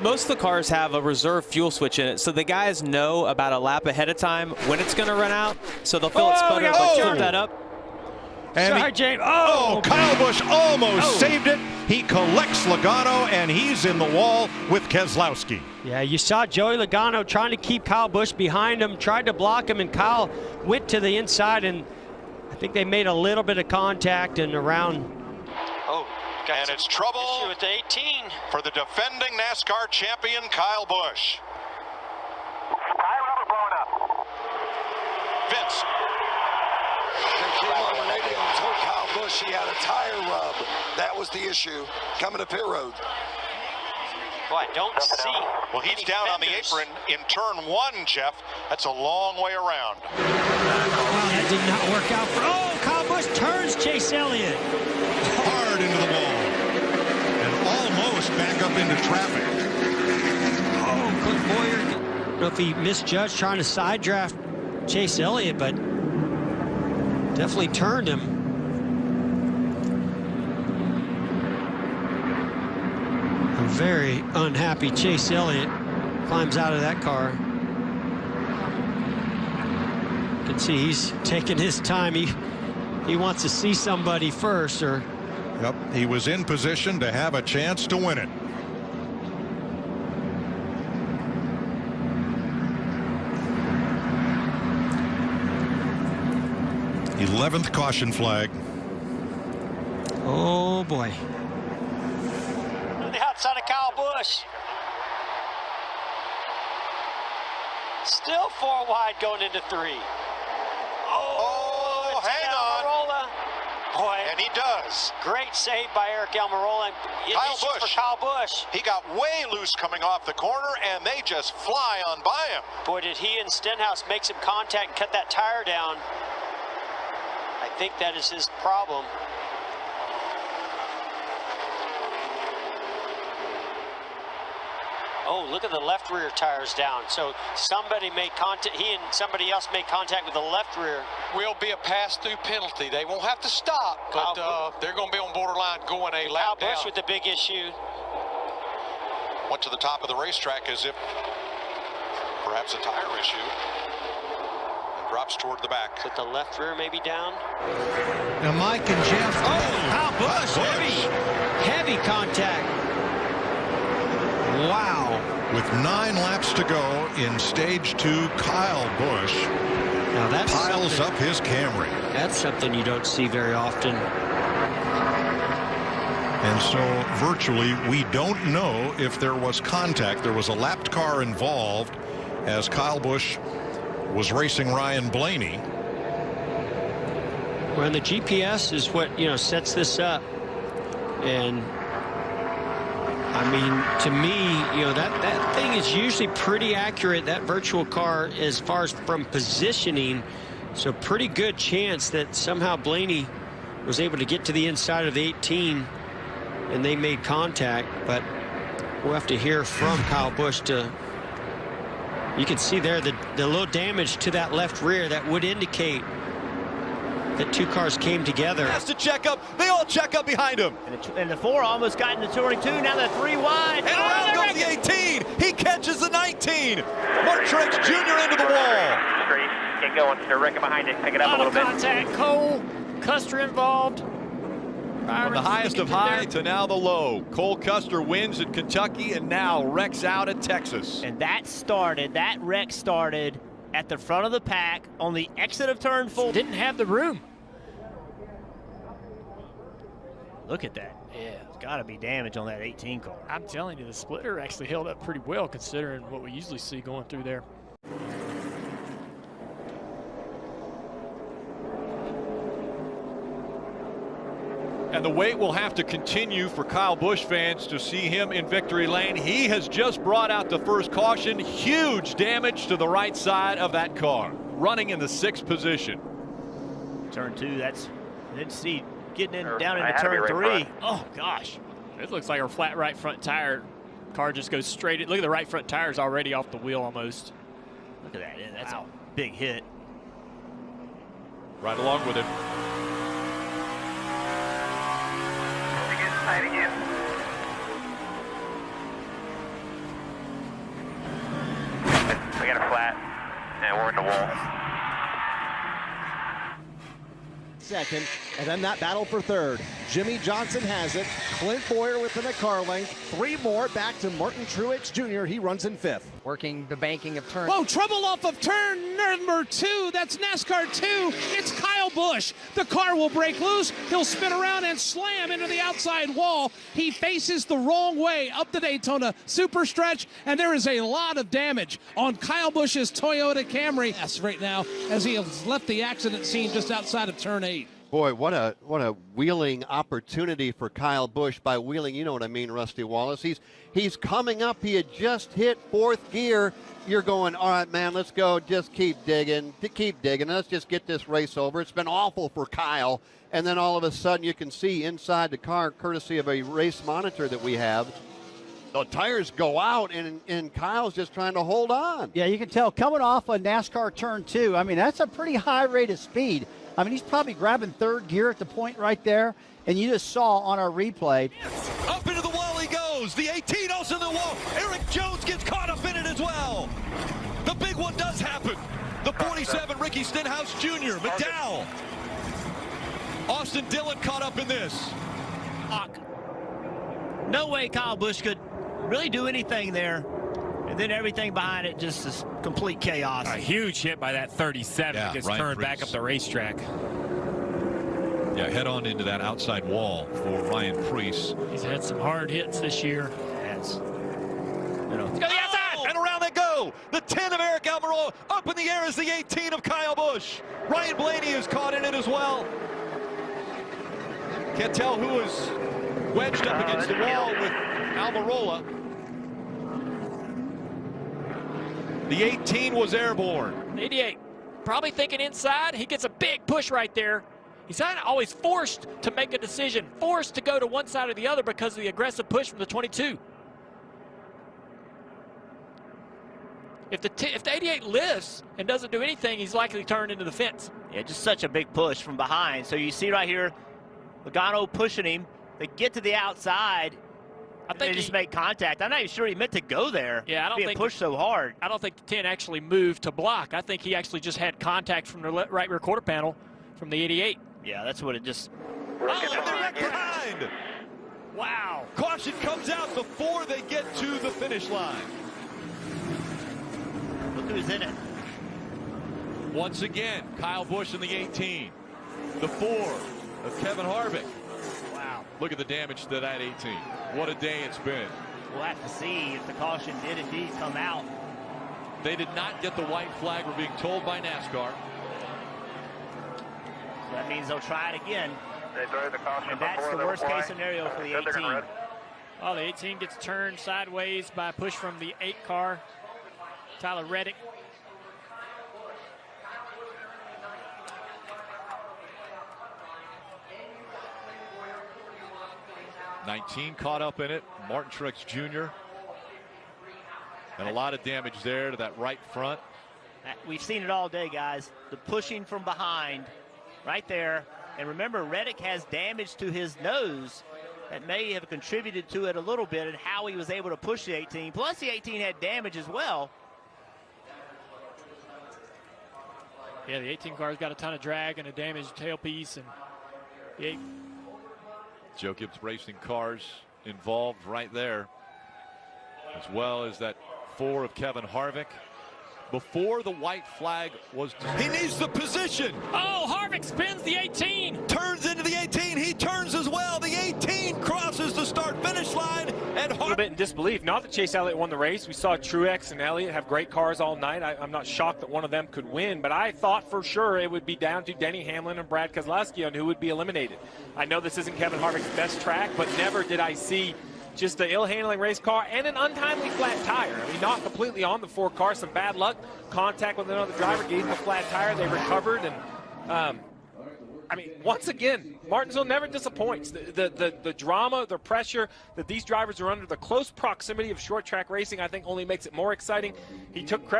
Most of the cars have a reserve fuel switch in it, so the guys know about a lap ahead of time when it's going to run out, so they'll fill it sputter, they'll tilt that up. And Sorry, James. Kyle Busch almost saved it. He collects Logano, and he's in the wall with Keselowski. Yeah, you saw Joey Logano trying to keep Kyle Busch behind him, tried to block him, and Kyle went to the inside, and I think they made a little bit of contact and around. And it's trouble with the 18 for the defending NASCAR champion, Kyle Busch. Tire rubber blowing up. Vince. They came on the radio and told Kyle Busch he had a tire rub. That was the issue coming to pit road. Boy, I don't see. Well, he's down on the apron in turn 1, Jeff. That's a long way around. Well, that did not work out for. Kyle Busch turns Chase Elliott. Hard into the wall. And almost back up into traffic. Clint Boyer. I don't know if he misjudged trying to side draft Chase Elliott, but definitely turned him. A very unhappy Chase Elliott climbs out of that car. You can see he's taking his time. He wants to see somebody first, or. Yep, he was in position to have a chance to win it. 11th caution flag. Oh boy. On the outside of Kyle Busch. Still 4 wide going into 3. Oh, hang on. Boy, And he does. great save by Eric Almirola. Kyle Busch. For Kyle Busch. He got way loose coming off the corner, and they just fly on by him. Boy, did he and Stenhouse make some contact and cut that tire down. I think that is his problem. Oh, look at the left rear tires down. So somebody made contact, he and somebody else made contact with the left rear. Will be a pass-through penalty. They won't have to stop, but they're going to be on borderline going a lap down. Kyle Busch with the big issue. Went to the top of the racetrack as if perhaps a tire issue. And drops toward the back. With the left rear maybe down. Now Mike and Jeff. Kyle Busch, heavy contact. Wow. With 9 laps to go in stage 2, Kyle Busch Now that's piles up his Camry. That's something you don't see very often. And so virtually we don't know if there was contact. There was a lapped car involved as Kyle Busch was racing Ryan Blaney. Well, the GPS is what, sets this up. And I mean, to me, that thing is usually pretty accurate, that virtual car, as far as from positioning. So pretty good chance that somehow Blaney was able to get to the inside of the 18 and they made contact. But we'll have to hear from Kyle Busch to. You can see there the little damage to that left rear that would indicate that 2 cars came together. Has to check up. They all check up behind him. And the 4 almost got into 22. Now they're 3 wide. And around goes the 18. He catches the 19. Mark Truex Jr. into the wall. Straight. Get going. They're wrecking behind it. Pick it up a little bit. Contact. Cole Custer involved. From the highest of high to now the low. Cole Custer wins at Kentucky and now wrecks out at Texas. And that wreck started at the front of the pack on the exit of turn 4. Didn't have the room. Look at that. Yeah. There's got to be damage on that 18 car. I'm telling you, the splitter actually held up pretty well considering what we usually see going through there. And the wait will have to continue for Kyle Busch fans to see him in victory lane. He has just brought out the first caution. Huge damage to the right side of that car. Running in the 6th position. Turn 2, that's, didn't see getting in down into turn 3. Oh, gosh. It looks like our flat right front tire. Car just goes straight. Look at the right front tire's already off the wheel almost. Look at that. That's a big hit. Right along with him. Tight again. get a flat, and we're in the wall. Second, and then that battle for third. Jimmy Johnson has it. Clint Boyer within a car length. 3 more back to Martin Truex Jr. He runs in 5th. Working the banking of turn. Whoa, trouble off of turn number 2. That's NASCAR 2. It's Kyle Busch. The car will break loose. He'll spin around and slam into the outside wall. He faces the wrong way up the Daytona super stretch, and there is a lot of damage on Kyle Busch's Toyota Camry right now as he has left the accident scene just outside of turn 8. Boy, what a wheeling opportunity for Kyle Busch. By wheeling, you know what I mean, Rusty Wallace. He's coming up. He had just hit 4th gear. You're going, all right, man, let's go. Just keep digging. Let's just get this race over. It's been awful for Kyle. And then all of a sudden you can see inside the car, courtesy of a race monitor that we have, the tires go out, and Kyle's just trying to hold on. Yeah, you can tell coming off a NASCAR turn 2. I mean, that's a pretty high rate of speed. I mean, he's probably grabbing 3rd gear at the point right there, and you just saw on our replay. Up into the wall he goes. The 18 also in the wall. Eric Jones gets caught up in it as well. The big one does happen. The 47, Ricky Stenhouse Jr., McDowell. Austin Dillon caught up in this. No way Kyle Busch could really do anything there. And then everything behind it just is complete chaos. A huge hit by that 37. Yeah, gets Ryan turned Preece back up the racetrack. Yeah, head on into that outside wall for Ryan Preece. He's had some hard hits this year. Yes. Let's go to the outside. And around they go. The 10 of Eric Almirola. Up in the air is the 18 of Kyle Busch. Ryan Blaney is caught in it as well. Can't tell who is wedged up against the wall with Almirola. The 18 was airborne. 88, probably thinking inside. He gets a big push right there. He's kind of always forced to make a decision, forced to go to one side or the other because of the aggressive push from the 22. If the 88 lifts and doesn't do anything, he's likely to turn into the fence. Yeah, just such a big push from behind. So you see right here, Logano pushing him. They get to the outside. I think they just make contact. I'm not even sure he meant to go there. Yeah, I don't think pushed so hard. I don't think the 10 actually moved to block. I think he actually just had contact from the right rear quarter panel from the 88. Yeah, that's what it just. Oh, and they're back behind. Wow. Caution comes out before they get to the finish line. Look who's in it. Once again, Kyle Busch in the 18. The 4 of Kevin Harvick. Wow. Look at the damage to that 18. What a day it's been. We'll have to see if the caution did indeed come out. They did not get the white flag, we're being told by NASCAR. So that means they'll try it again. They throw the caution and that's the worst case scenario for the 18. Oh, the 18 gets turned sideways by a push from the 8 car. Tyler Reddick. '19 caught up in it. Martin Truex Jr. And a lot of damage there to that right front. We've seen it all day, guys. The pushing from behind right there. And remember, Reddick has damage to his nose that may have contributed to it a little bit and how he was able to push the 18. Plus, the 18 had damage as well. Yeah, the 18 car's got a ton of drag and a damaged tailpiece. And the Joe Gibbs Racing cars involved right there, as well as that 4 of Kevin Harvick. Before the white flag was, he needs the position. Oh, Harvick spins the 18. Turns into the 18. He turns as well. The 18 crosses the start-finish line. And a little bit in disbelief. Not that Chase Elliott won the race. We saw Truex and Elliott have great cars all night. I'm not shocked that one of them could win, but I thought for sure it would be down to Denny Hamlin and Brad Keselowski on who would be eliminated. I know this isn't Kevin Harvick's best track, but never did I see just an ill-handling race car and an untimely flat tire. I mean, not completely on the 4 car, some bad luck. Contact with another driver gave him a flat tire. They recovered, and I mean, once again, Martinsville never disappoints. The drama, the pressure that these drivers are under, the close proximity of short track racing, I think only makes it more exciting. He took credit